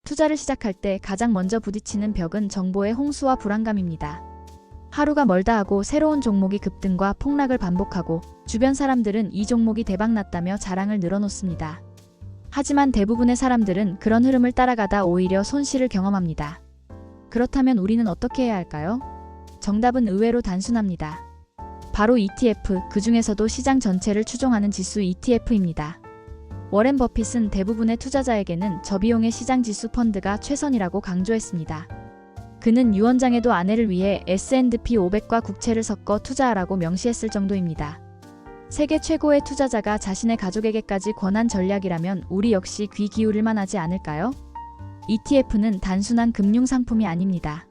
투자를 시작할 때 가장 먼저 부딪히는 벽은 정보의 홍수와 불안감입니다. 하루가 멀다 하고 새로운 종목이 급등과 폭락을 반복하고 주변 사람들은 이 종목이 대박났다며 자랑을 늘어놓습니다. 하지만 대부분의 사람들은 그런 흐름을 따라가다 오히려 손실을 경험합니다. 그렇다면 우리는 어떻게 해야 할까요? 정답은 의외로 단순합니다. 바로 ETF, 그 중에서도 시장 전체를 추종하는 지수 ETF입니다. 워렌 버핏은 대부분의 투자자에게는 저비용의 시장 지수 펀드가 최선이라고 강조했습니다. 그는 유언장에도 아내를 위해 S&P 500과 국채를 섞어 투자하라고 명시했을 정도입니다. 세계 최고의 투자자가 자신의 가족에게까지 권한 전략이라면 우리 역시 귀 기울일 만하지 않을까요? ETF는 단순한 금융 상품이 아닙니다.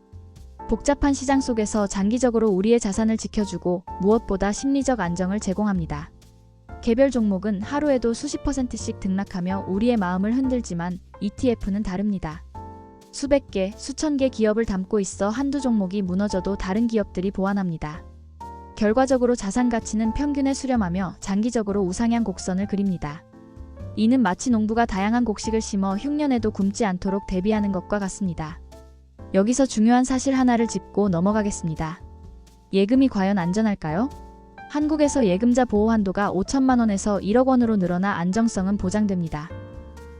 복잡한 시장 속에서 장기적으로 우리의 자산을 지켜주고 무엇보다 심리적 안정을 제공합니다. 개별 종목은 하루에도 수십 %씩 등락하며 우리의 마음을 흔들지만 ETF는 다릅니다. 수백 개, 수천 개 기업을 담고 있어 한두 종목이 무너져도 다른 기업들이 보완합니다. 결과적으로 자산 가치는 평균에 수렴하며 장기적으로 우상향 곡선을 그립니다. 이는 마치 농부가 다양한 곡식을 심어 흉년에도 굶지 않도록 대비하는 것과 같습니다. 여기서 중요한 사실 하나를 짚고 넘어가겠습니다. 예금이 과연 안전할까요? 한국에서 예금자 보호 한도가 5천만 원에서 1억 원으로 늘어나 안정성은 보장됩니다.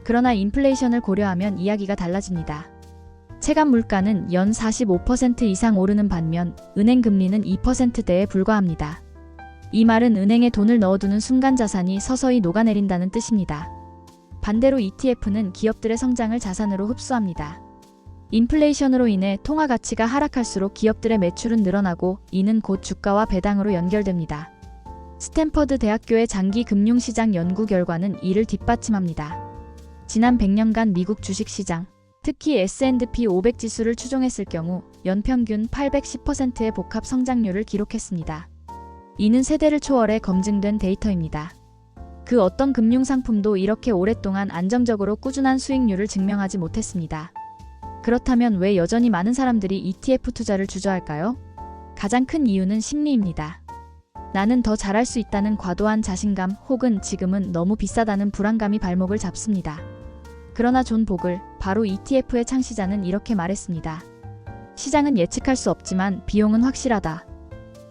그러나 인플레이션을 고려하면 이야기가 달라집니다. 체감 물가는 연 45% 이상 오르는 반면 은행 금리는 2%대에 불과합니다. 이 말은 은행에 돈을 넣어두는 순간 자산이 서서히 녹아내린다는 뜻입니다. 반대로 ETF는 기업들의 성장을 자산으로 흡수합니다. 인플레이션으로 인해 통화 가치가 하락할수록 기업들의 매출은 늘어나고 이는 곧 주가와 배당으로 연결됩니다. 스탠퍼드 대학교의 장기 금융시장 연구 결과는 이를 뒷받침합니다. 지난 100년간 미국 주식시장, 특히 S&P 500 지수를 추종했을 경우 연평균 810%의 복합 성장률을 기록했습니다. 이는 세대를 초월해 검증된 데이터입니다. 그 어떤 금융상품도 이렇게 오랫동안 안정적으로 꾸준한 수익률을 증명하지 못했습니다. 그렇다면 왜 여전히 많은 사람들이 ETF 투자를 주저할까요? 가장 큰 이유는 심리입니다. 나는 더 잘할 수 있다는 과도한 자신감 혹은 지금은 너무 비싸다는 불안감이 발목을 잡습니다. 그러나 존 보글, 바로 ETF의 창시자는 이렇게 말했습니다. 시장은 예측할 수 없지만 비용은 확실하다.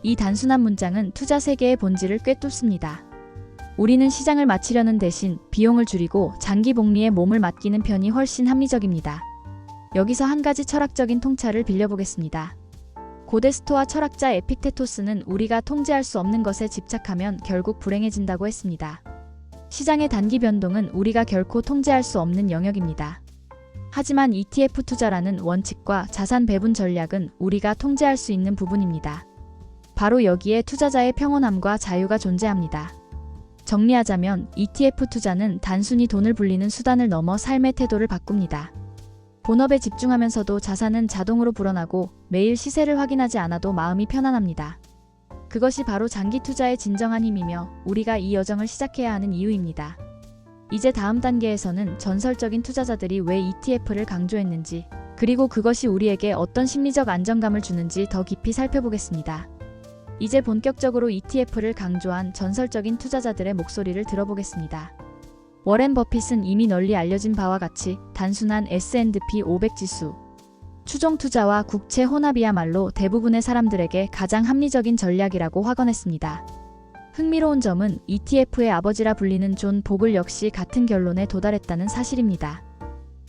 이 단순한 문장은 투자 세계의 본질을 꿰뚫습니다. 우리는 시장을 맞추려는 대신 비용을 줄이고 장기 복리에 몸을 맡기는 편이 훨씬 합리적입니다. 여기서 한 가지 철학적인 통찰을 빌려보겠습니다. 고대 스토아 철학자 에픽테토스는 우리가 통제할 수 없는 것에 집착하면 결국 불행해진다고 했습니다. 시장의 단기 변동은 우리가 결코 통제할 수 없는 영역입니다. 하지만 ETF 투자라는 원칙과 자산 배분 전략은 우리가 통제할 수 있는 부분입니다. 바로 여기에 투자자의 평온함과 자유가 존재합니다. 정리하자면 ETF 투자는 단순히 돈을 불리는 수단을 넘어 삶의 태도를 바꿉니다. 본업에 집중하면서도 자산은 자동으로 불어나고 매일 시세를 확인하지 않아도 마음이 편안합니다. 그것이 바로 장기 투자의 진정한 힘이며 우리가 이 여정을 시작해야 하는 이유입니다. 이제 다음 단계에서는 전설적인 투자자들이 왜 ETF를 강조했는지, 그리고 그것이 우리에게 어떤 심리적 안정감을 주는지 더 깊이 살펴보겠습니다. 이제 본격적으로 ETF를 강조한 전설적인 투자자들의 목소리를 들어보겠습니다. 워렌 버핏은 이미 널리 알려진 바와 같이 단순한 S&P 500 지수, 추종 투자와 국채 혼합이야말로 대부분의 사람들에게 가장 합리적인 전략이라고 확언했습니다. 흥미로운 점은 ETF의 아버지라 불리는 존 보글 역시 같은 결론에 도달했다는 사실입니다.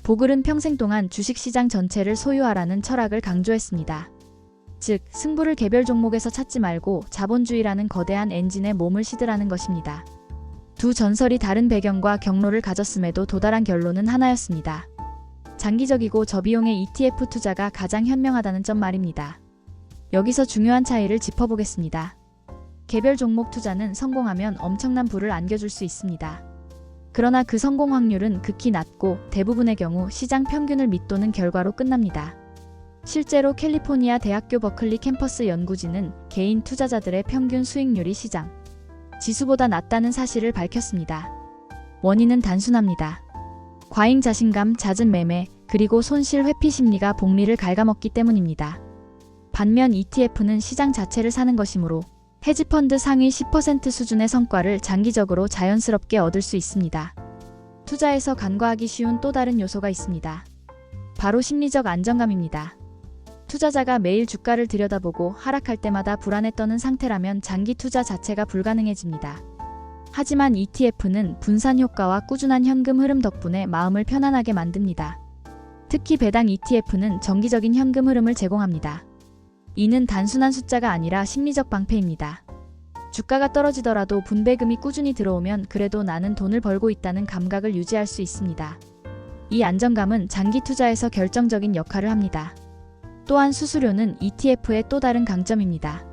보글은 평생 동안 주식시장 전체를 소유하라는 철학을 강조했습니다. 즉, 승부를 개별 종목에서 찾지 말고 자본주의라는 거대한 엔진에 몸을 시드라는 것입니다. 두 전설이 다른 배경과 경로를 가졌음에도 도달한 결론은 하나였습니다. 장기적이고 저비용의 ETF 투자가 가장 현명하다는 점 말입니다. 여기서 중요한 차이를 짚어보겠습니다. 개별 종목 투자는 성공하면 엄청난 부를 안겨줄 수 있습니다. 그러나 그 성공 확률은 극히 낮고 대부분의 경우 시장 평균을 밑도는 결과로 끝납니다. 실제로 캘리포니아 대학교 버클리 캠퍼스 연구진은 개인 투자자들의 평균 수익률이 시장 지수보다 낮다는 사실을 밝혔습니다. 원인은 단순합니다. 과잉 자신감, 잦은 매매, 그리고 손실 회피 심리가 복리를 갉아먹기 때문입니다. 반면 ETF는 시장 자체를 사는 것이므로 헤지펀드 상위 10% 수준의 성과를 장기적으로 자연스럽게 얻을 수 있습니다. 투자에서 간과하기 쉬운 또 다른 요소가 있습니다. 바로 심리적 안정감입니다. 투자자가 매일 주가를 들여다보고 하락할 때마다 불안에 떠는 상태라면 장기 투자 자체가 불가능해집니다. 하지만 ETF는 분산 효과와 꾸준한 현금 흐름 덕분에 마음을 편안하게 만듭니다. 특히 배당 ETF는 정기적인 현금 흐름을 제공합니다. 이는 단순한 숫자가 아니라 심리적 방패입니다. 주가가 떨어지더라도 분배금이 꾸준히 들어오면 그래도 나는 돈을 벌고 있다는 감각을 유지할 수 있습니다. 이 안정감은 장기 투자에서 결정적인 역할을 합니다. 또한 수수료는 ETF의 또 다른 강점입니다.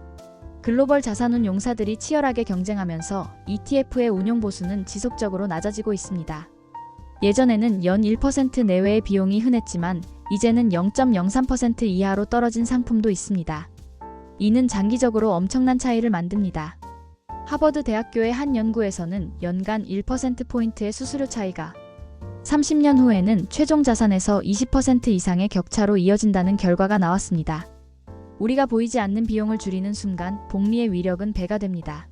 글로벌 자산운 용사들이 치열하게 경쟁하면서 ETF의 운용 보수는 지속적으로 낮아지고 있습니다. 예전에는 연 1% 내외의 비용이 흔했지만 이제는 0.03% 이하로 떨어진 상품도 있습니다. 이는 장기적으로 엄청난 차이를 만듭니다. 하버드 대학교의 한 연구에서는 연간 1%포인트의 수수료 차이가 30년 후에는 최종 자산에서 20% 이상의 격차로 이어진다는 결과가 나왔습니다. 우리가 보이지 않는 비용을 줄이는 순간 복리의 위력은 배가 됩니다.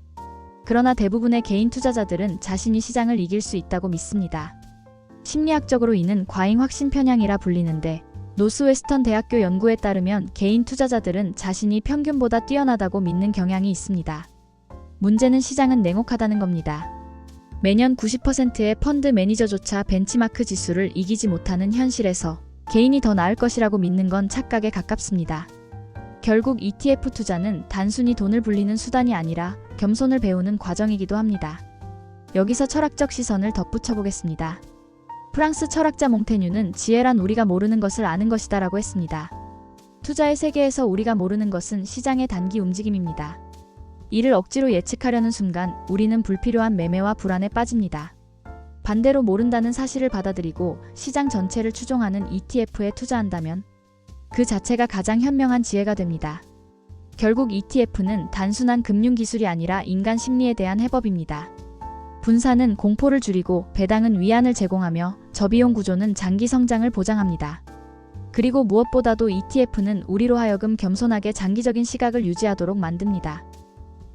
그러나 대부분의 개인 투자자들은 자신이 시장을 이길 수 있다고 믿습니다. 심리학적으로 이는 과잉 확신 편향이라 불리는데 노스웨스턴 대학교 연구에 따르면 개인 투자자들은 자신이 평균보다 뛰어나다고 믿는 경향이 있습니다. 문제는 시장은 냉혹하다는 겁니다. 매년 90%의 펀드 매니저조차 벤치마크 지수를 이기지 못하는 현실에서 개인이 더 나을 것이라고 믿는 건 착각에 가깝습니다. 결국 ETF 투자는 단순히 돈을 불리는 수단이 아니라 겸손을 배우는 과정이기도 합니다. 여기서 철학적 시선을 덧붙여 보겠습니다. 프랑스 철학자 몽테뉴는 지혜란 우리가 모르는 것을 아는 것이다 라고 했습니다. 투자의 세계에서 우리가 모르는 것은 시장의 단기 움직임입니다. 이를 억지로 예측하려는 순간 우리는 불필요한 매매와 불안에 빠집니다. 반대로 모른다는 사실을 받아들이고 시장 전체를 추종하는 ETF에 투자한다면 그 자체가 가장 현명한 지혜가 됩니다. 결국 ETF는 단순한 금융기술이 아니라 인간 심리에 대한 해법입니다. 분산은 공포를 줄이고 배당은 위안을 제공하며 저비용 구조는 장기 성장을 보장합니다. 그리고 무엇보다도 ETF는 우리로 하여금 겸손하게 장기적인 시각을 유지하도록 만듭니다.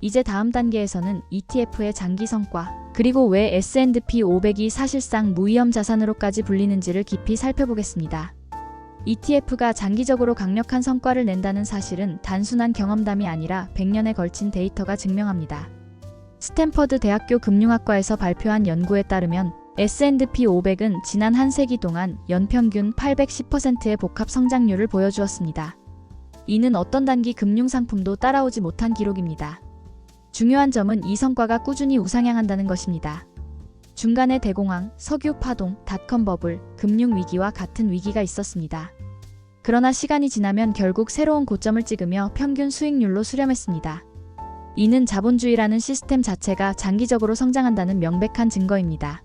이제 다음 단계에서는 ETF의 장기 성과, 그리고 왜 S&P 500이 사실상 무위험 자산으로까지 불리는지를 깊이 살펴보겠습니다. ETF가 장기적으로 강력한 성과를 낸다는 사실은 단순한 경험담이 아니라 100년에 걸친 데이터가 증명합니다. 스탠퍼드 대학교 금융학과에서 발표한 연구에 따르면 S&P 500은 지난 한 세기 동안 연평균 810%의 복합 성장률을 보여주었습니다. 이는 어떤 단기 금융상품도 따라오지 못한 기록입니다. 중요한 점은 이 성과가 꾸준히 우상향한다는 것입니다. 중간에 대공황, 석유 파동, 닷컴 버블, 금융위기와 같은 위기가 있었습니다. 그러나 시간이 지나면 결국 새로운 고점을 찍으며 평균 수익률로 수렴했습니다. 이는 자본주의라는 시스템 자체가 장기적으로 성장한다는 명백한 증거입니다.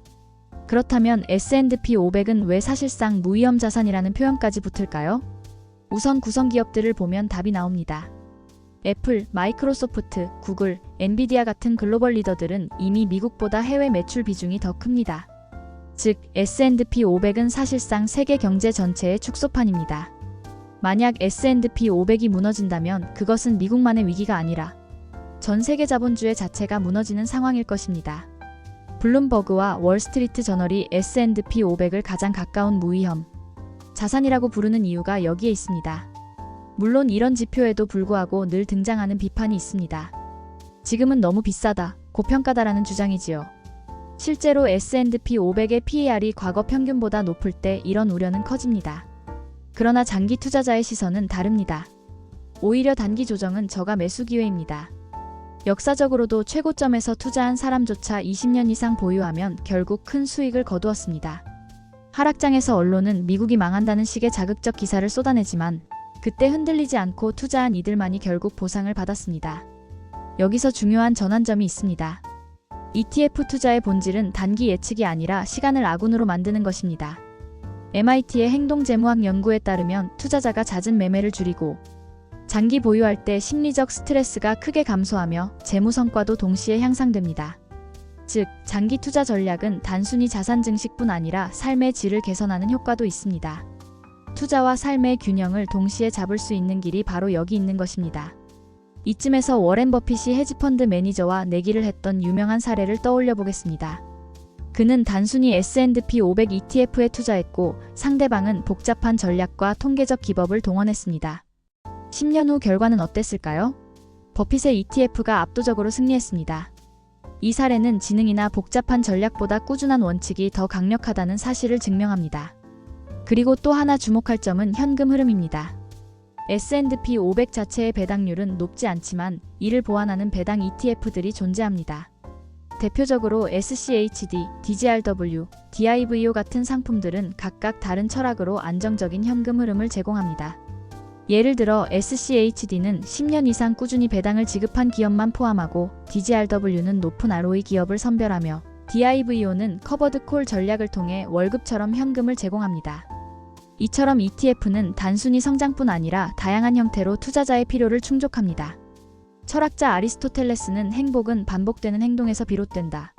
그렇다면 S&P 500은 왜 사실상 무위험 자산이라는 표현까지 붙을까요? 우선 구성 기업들을 보면 답이 나옵니다. 애플, 마이크로소프트, 구글, 엔비디아 같은 글로벌 리더들은 이미 미국보다 해외 매출 비중이 더 큽니다. 즉, S&P 500은 사실상 세계 경제 전체의 축소판입니다. 만약 S&P 500이 무너진다면 그것은 미국만의 위기가 아니라 전 세계 자본주의 자체가 무너지는 상황일 것입니다. 블룸버그와 월스트리트 저널이 S&P 500을 가장 가까운 무위험 자산이라고 부르는 이유가 여기에 있습니다. 물론 이런 지표에도 불구하고 늘 등장하는 비판이 있습니다. 지금은 너무 비싸다, 고평가다라는 주장이지요. 실제로 S&P 500의 PER이 과거 평균보다 높을 때 이런 우려는 커집니다. 그러나 장기 투자자의 시선은 다릅니다. 오히려 단기 조정은 저가 매수 기회입니다. 역사적으로도 최고점에서 투자한 사람조차 20년 이상 보유하면 결국 큰 수익을 거두었습니다. 하락장에서 언론은 미국이 망한다는 식의 자극적 기사를 쏟아내지만 그때 흔들리지 않고 투자한 이들만이 결국 보상을 받았습니다. 여기서 중요한 전환점이 있습니다. ETF 투자의 본질은 단기 예측이 아니라 시간을 아군으로 만드는 것입니다. MIT의 행동재무학 연구에 따르면 투자자가 잦은 매매를 줄이고 장기 보유할 때 심리적 스트레스가 크게 감소하며 재무 성과도 동시에 향상됩니다. 즉, 장기 투자 전략은 단순히 자산 증식뿐 아니라 삶의 질을 개선하는 효과도 있습니다. 투자와 삶의 균형을 동시에 잡을 수 있는 길이 바로 여기 있는 것입니다. 이쯤에서 워렌 버핏이 헤지펀드 매니저와 내기를 했던 유명한 사례를 떠올려 보겠습니다. 그는 단순히 S&P 500 ETF에 투자했고 상대방은 복잡한 전략과 통계적 기법을 동원했습니다. 10년 후 결과는 어땠을까요? 버핏의 ETF가 압도적으로 승리했습니다. 이 사례는 지능이나 복잡한 전략보다 꾸준한 원칙이 더 강력하다는 사실을 증명합니다. 그리고 또 하나 주목할 점은 현금 흐름입니다. S&P 500 자체의 배당률은 높지 않지만 이를 보완하는 배당 ETF들이 존재합니다. 대표적으로 SCHD, DGRW, DIVO 같은 상품들은 각각 다른 철학으로 안정적인 현금 흐름을 제공합니다. 예를 들어 SCHD는 10년 이상 꾸준히 배당을 지급한 기업만 포함하고 DGRW는 높은 ROE 기업을 선별하며 DIVO는 커버드 콜 전략을 통해 월급처럼 현금을 제공합니다. 이처럼 ETF는 단순히 성장뿐 아니라 다양한 형태로 투자자의 필요를 충족합니다. 철학자 아리스토텔레스는 행복은 반복되는 행동에서 비롯된다.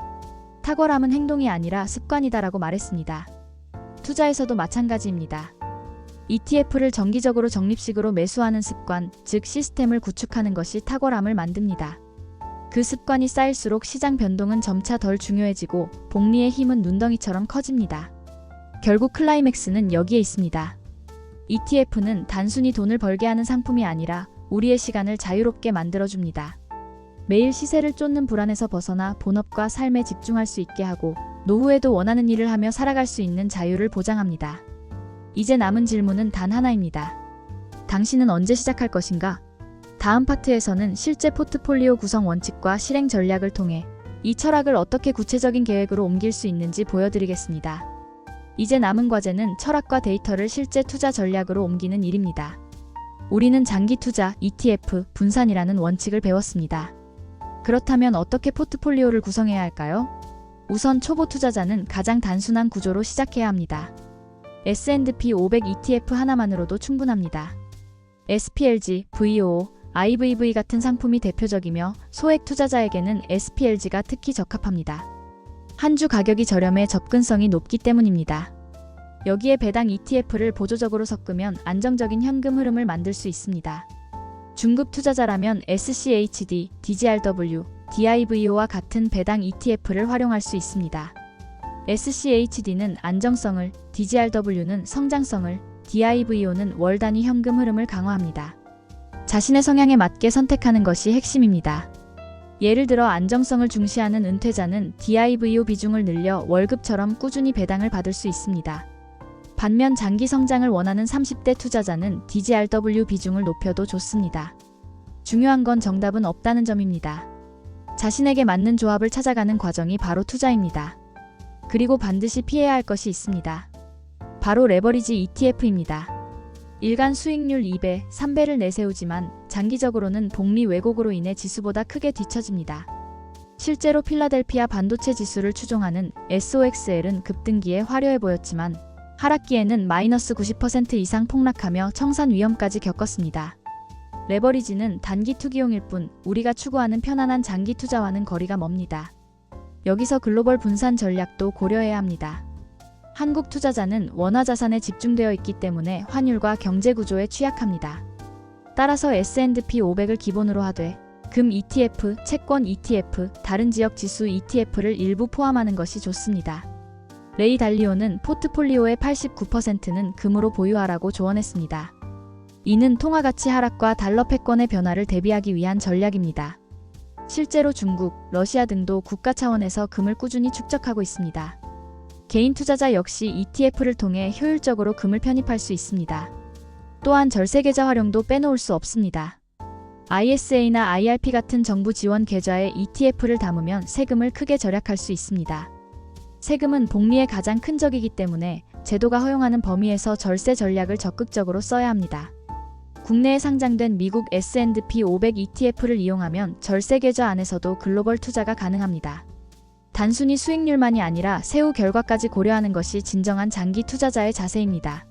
탁월함은 행동이 아니라 습관이다라고 말했습니다. 투자에서도 마찬가지입니다. ETF를 정기적으로 적립식으로 매수하는 습관, 즉 시스템을 구축하는 것이 탁월함을 만듭니다. 그 습관이 쌓일수록 시장 변동은 점차 덜 중요해지고 복리의 힘은 눈덩이처럼 커집니다. 결국 클라이맥스는 여기에 있습니다. ETF는 단순히 돈을 벌게 하는 상품이 아니라 우리의 시간을 자유롭게 만들어줍니다. 매일 시세를 쫓는 불안에서 벗어나 본업과 삶에 집중할 수 있게 하고 노후에도 원하는 일을 하며 살아갈 수 있는 자유를 보장합니다. 이제 남은 질문은 단 하나입니다. 당신은 언제 시작할 것인가? 다음 파트에서는 실제 포트폴리오 구성 원칙과 실행 전략을 통해 이 철학을 어떻게 구체적인 계획으로 옮길 수 있는지 보여드리겠습니다. 이제 남은 과제는 철학과 데이터를 실제 투자 전략으로 옮기는 일입니다. 우리는 장기 투자, ETF, 분산이라는 원칙을 배웠습니다. 그렇다면 어떻게 포트폴리오를 구성해야 할까요? 우선 초보 투자자는 가장 단순한 구조로 시작해야 합니다. S&P 500 ETF 하나만으로도 충분합니다. SPLG, VOO, IVV 같은 상품이 대표적이며 소액 투자자에게는 SPLG가 특히 적합합니다. 한 주 가격이 저렴해 접근성이 높기 때문입니다. 여기에 배당 ETF를 보조적으로 섞으면 안정적인 현금 흐름을 만들 수 있습니다. 중급 투자자라면 SCHD, DGRW, DIVO와 같은 배당 ETF를 활용할 수 있습니다. SCHD는 안정성을, DGRW는 성장성을, DIVO는 월 단위 현금 흐름을 강화합니다. 자신의 성향에 맞게 선택하는 것이 핵심입니다. 예를 들어 안정성을 중시하는 은퇴자는 DIVO 비중을 늘려 월급처럼 꾸준히 배당을 받을 수 있습니다. 반면 장기 성장을 원하는 30대 투자자는 DGRW 비중을 높여도 좋습니다. 중요한 건 정답은 없다는 점입니다. 자신에게 맞는 조합을 찾아가는 과정이 바로 투자입니다. 그리고 반드시 피해야 할 것이 있습니다. 바로 레버리지 ETF입니다. 일간 수익률 2배, 3배를 내세우지만 장기적으로는 복리 왜곡으로 인해 지수보다 크게 뒤처집니다. 실제로 필라델피아 반도체 지수를 추종하는 SOXL은 급등기에 화려해 보였지만 하락기에는 마이너스 90% 이상 폭락하며 청산 위험까지 겪었습니다. 레버리지는 단기 투기용일 뿐 우리가 추구하는 편안한 장기 투자와는 거리가 멉니다. 여기서 글로벌 분산 전략도 고려해야 합니다. 한국 투자자는 원화 자산에 집중되어 있기 때문에 환율과 경제 구조에 취약합니다. 따라서 S&P 500을 기본으로 하되 금 ETF, 채권 ETF, 다른 지역 지수 ETF를 일부 포함하는 것이 좋습니다. 레이 달리오는 포트폴리오의 89%는 금으로 보유하라고 조언했습니다. 이는 통화가치 하락과 달러 패권의 변화를 대비하기 위한 전략입니다. 실제로 중국, 러시아 등도 국가 차원에서 금을 꾸준히 축적하고 있습니다. 개인 투자자 역시 ETF를 통해 효율적으로 금을 편입할 수 있습니다. 또한 절세 계좌 활용도 빼놓을 수 없습니다. ISA나 IRP 같은 정부 지원 계좌에 ETF를 담으면 세금을 크게 절약할 수 있습니다. 세금은 복리의 가장 큰 적이기 때문에 제도가 허용하는 범위에서 절세 전략을 적극적으로 써야 합니다. 국내에 상장된 미국 S&P 500 ETF를 이용하면 절세 계좌 안에서도 글로벌 투자가 가능합니다. 단순히 수익률만이 아니라 세후 결과까지 고려하는 것이 진정한 장기 투자자의 자세입니다.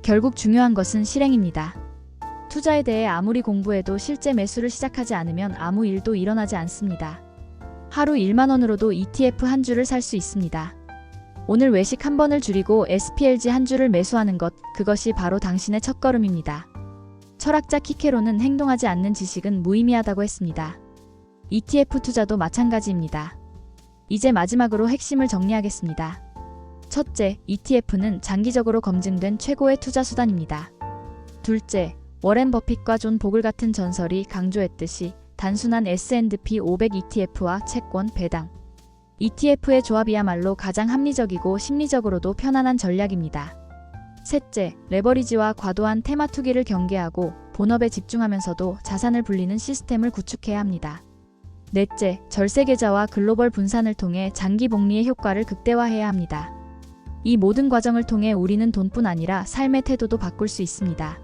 결국 중요한 것은 실행입니다. 투자에 대해 아무리 공부해도 실제 매수를 시작하지 않으면 아무 일도 일어나지 않습니다. 하루 1만 원으로도 ETF 한 주를 살 수 있습니다. 오늘 외식 한 번을 줄이고 SPLG 한 주를 매수하는 것, 그것이 바로 당신의 첫걸음입니다. 철학자 키케로는 행동하지 않는 지식은 무의미하다고 했습니다. ETF 투자도 마찬가지입니다. 이제 마지막으로 핵심을 정리하겠습니다. 첫째, ETF는 장기적으로 검증된 최고의 투자 수단입니다. 둘째, 워렌 버핏과 존 보글 같은 전설이 강조했듯이 단순한 S&P 500 ETF와 채권, 배당, ETF의 조합이야말로 가장 합리적이고 심리적으로도 편안한 전략입니다. 셋째, 레버리지와 과도한 테마 투기를 경계하고 본업에 집중하면서도 자산을 불리는 시스템을 구축해야 합니다. 넷째, 절세 계좌와 글로벌 분산을 통해 장기 복리의 효과를 극대화해야 합니다. 이 모든 과정을 통해 우리는 돈뿐 아니라 삶의 태도도 바꿀 수 있습니다.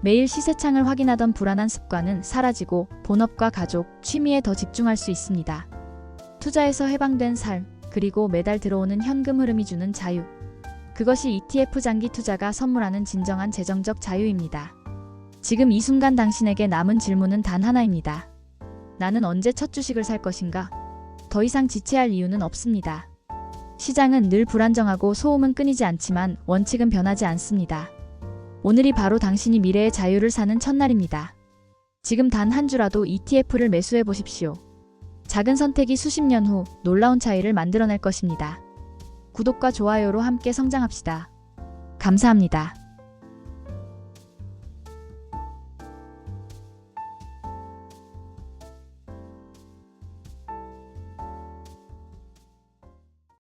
매일 시세창을 확인하던 불안한 습관은 사라지고 본업과 가족, 취미에 더 집중할 수 있습니다. 투자에서 해방된 삶, 그리고 매달 들어오는 현금 흐름이 주는 자유. 그것이 ETF 장기 투자가 선물하는 진정한 재정적 자유입니다. 지금 이 순간 당신에게 남은 질문은 단 하나입니다. 나는 언제 첫 주식을 살 것인가? 더 이상 지체할 이유는 없습니다. 시장은 늘 불안정하고 소음은 끊이지 않지만 원칙은 변하지 않습니다. 오늘이 바로 당신이 미래의 자유를 사는 첫날입니다. 지금 단 한 주라도 ETF를 매수해 보십시오. 작은 선택이 수십 년 후 놀라운 차이를 만들어낼 것입니다. 구독과 좋아요로 함께 성장합시다. 감사합니다.